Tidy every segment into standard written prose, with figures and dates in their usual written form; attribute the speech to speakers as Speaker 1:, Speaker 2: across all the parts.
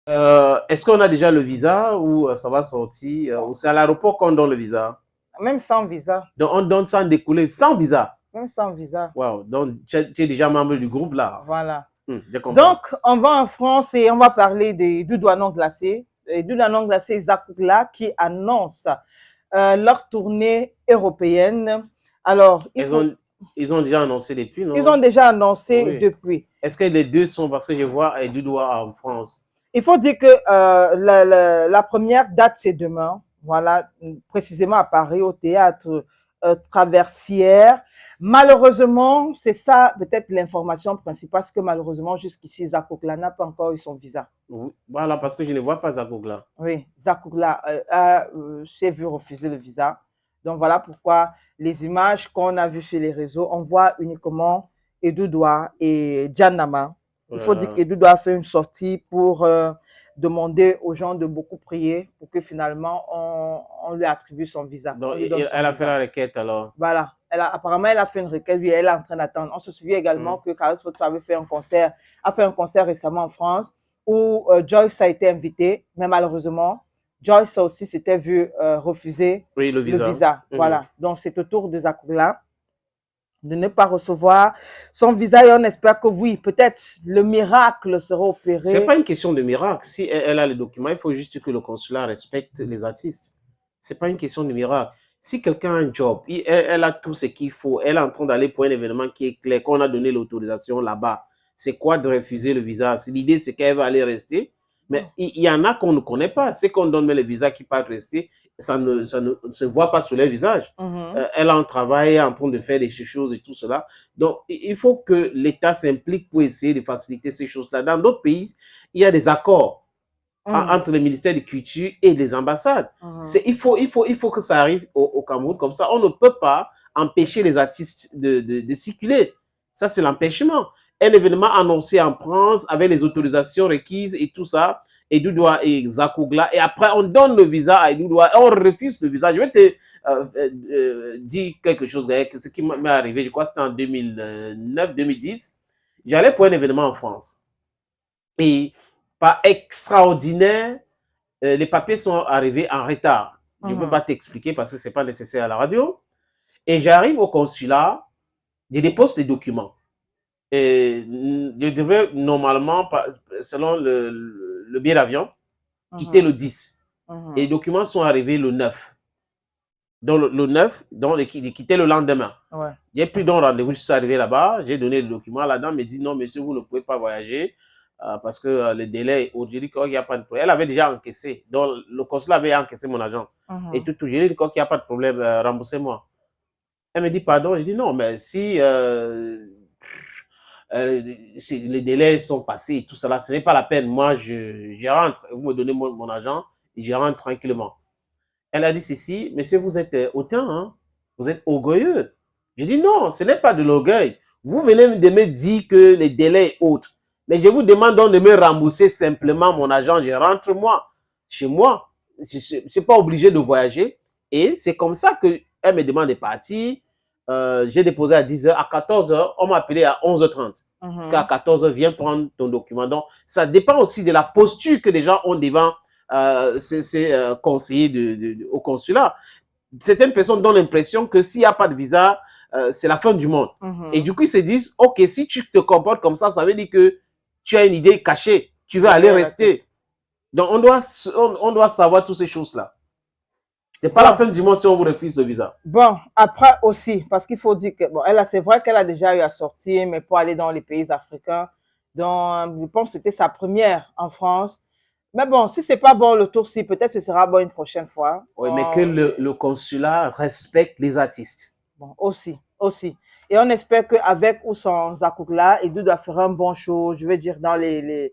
Speaker 1: Est-ce qu'on a déjà le visa ou ça va sortir
Speaker 2: Bon,
Speaker 1: ou c'est à l'aéroport qu'on donne le visa?
Speaker 2: même sans visa,
Speaker 1: Donc, on donne sans découler, sans visa.
Speaker 2: même sans visa,
Speaker 1: Wow. Donc, tu es déjà membre du groupe là.
Speaker 2: voilà.
Speaker 1: Je comprends.
Speaker 2: Donc, on va en France et on va parler des douanons glacés. Les douanons glacés Zakoula qui annoncent leur tournée européenne. Alors,
Speaker 1: Ils ont, ils ont déjà annoncé depuis,
Speaker 2: ils ont
Speaker 1: non?
Speaker 2: déjà annoncé
Speaker 1: Oui.
Speaker 2: depuis.
Speaker 1: Est-ce que les deux sont, parce que je vois Edouard en France.
Speaker 2: Il faut dire que la première date, c'est demain. Voilà, précisément à Paris, au théâtre Traversière. Malheureusement, c'est ça peut-être l'information principale, parce que malheureusement, jusqu'ici, Zakokla n'a pas encore eu son visa.
Speaker 1: Oui. Voilà, parce que je ne vois pas Zakogla.
Speaker 2: Oui, Zakokla s'est vu refuser le visa. Donc voilà pourquoi les images qu'on a vues sur les réseaux, on voit uniquement Edoudoua et Djanama. Il faut dire
Speaker 1: Voilà.
Speaker 2: qu'Edoudoua a fait une sortie pour demander aux gens de beaucoup prier pour que finalement on lui attribue son visa, on
Speaker 1: Donc,
Speaker 2: lui donne son
Speaker 1: elle a fait
Speaker 2: visa.
Speaker 1: la requête alors.
Speaker 2: Voilà. Apparemment, elle a fait une requête, oui, elle est en train d'attendre. On se souvient également que Carlos Foto avait fait un concert, a fait un concert récemment en France où Joyce a été invitée, mais malheureusement, Joyce aussi s'était vu refuser
Speaker 1: Oui, le
Speaker 2: le
Speaker 1: visa.
Speaker 2: visa. Voilà. Donc, c'est au tour de Zakula de ne pas recevoir son visa et on espère que oui, peut-être le miracle sera
Speaker 1: C'est
Speaker 2: opéré.
Speaker 1: pas une question de miracle. Si elle a les documents, il faut juste que le consulat respecte les artistes. C'est pas une question de miracle. Si quelqu'un a un job, elle a tout ce qu'il faut, elle est en train d'aller pour un événement qui est clair, qu'on a donné l'autorisation là-bas. C'est quoi de refuser le visa? L'idée, c'est qu'elle va aller rester. Mais il y en a qu'on ne connaît pas. C'est qu'on donne le visa qui part rester, ça ne se voit pas sur leur visage. Elle a un travail, elle est en train de faire des choses et tout cela. Donc, il faut que l'État s'implique pour essayer de faciliter ces choses-là. Dans d'autres pays, il y a des accords entre les ministères de culture et les ambassades. Il faut que ça arrive au Cameroun comme ça. On ne peut pas empêcher les artistes de circuler. Ça, c'est l'empêchement. Un événement annoncé en France avec les autorisations requises et tout ça, Edoudoua et Zakogla, et après on donne le visa à Edoudoua et on refuse le visa. Je vais te dire quelque chose, ce qui m'est arrivé, je crois que c'était en 2009-2010. J'allais pour un événement en France. Et pas extraordinaire, les papiers sont arrivés en retard. Je ne peux pas t'expliquer parce que ce n'est pas nécessaire à la radio. Et j'arrive au consulat, je dépose les documents. Et je devrais normalement, selon le billet d'avion, quitter le 10. Et les documents sont arrivés le 9. Donc le 9, donc il quittait le lendemain.
Speaker 2: Ouais.
Speaker 1: J'ai pris donc rendez-vous, je suis arrivé là-bas, j'ai donné le document, la dame me dit non monsieur, vous ne pouvez pas voyager parce que le délai est haut. J'ai dit qu'il n'y a pas de problème. Elle avait déjà encaissé, donc le consulat avait encaissé mon argent. Et tout, j'ai dit qu'il n'y a pas de problème, remboursez-moi. Elle me dit pardon, je dis non, mais si les délais sont passés et tout cela, ce n'est pas la peine. Moi, je rentre, vous me donnez mon argent et je rentre tranquillement. Elle a dit ceci, monsieur, vous êtes hautain, hein? Vous êtes orgueilleux. Je dis non, ce n'est pas de l'orgueil. Vous venez de me dire que les délais sont hauts. Mais je vous demande donc de me rembourser simplement mon argent. Je rentre moi, chez moi. Je ne suis pas obligé de voyager. Et c'est comme ça qu'elle me demande de partir. J'ai déposé à 10h. À 14h, on m'a appelé à 11h30. Qu'à 14h, viens prendre ton document. Donc, ça dépend aussi de la posture que les gens ont devant ces conseillers au consulat. Certaines personnes donnent l'impression que s'il n'y a pas de visa, c'est la fin du monde. Et du coup, ils se disent, OK, si tu te comportes comme ça veut dire que tu as une idée cachée. Tu veux aller rester. Donc, on doit savoir toutes ces choses-là. C'est pas la fin du monde si on vous refuse le visa.
Speaker 2: Bon, après aussi, parce qu'il faut dire que, bon, c'est vrai qu'elle a déjà eu à sortir, mais pour aller dans les pays africains, donc, je pense que c'était sa première en France. Mais bon, si c'est pas bon le tour-ci, peut-être ce sera bon une prochaine fois.
Speaker 1: Oui, mais que le consulat respecte les artistes.
Speaker 2: Bon, aussi. Et on espère qu'avec ou sans Zakoukla, il doit faire un bon show, je veux dire, dans les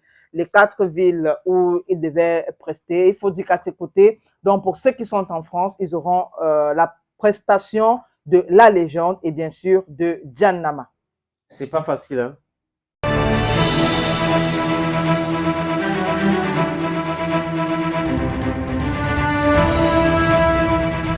Speaker 2: 4 villes où il devait prester. Il faut dire qu'à ses côtés, donc pour ceux qui sont en France, ils auront la prestation de la légende et bien sûr de Djan Nama.
Speaker 1: C'est pas facile, hein?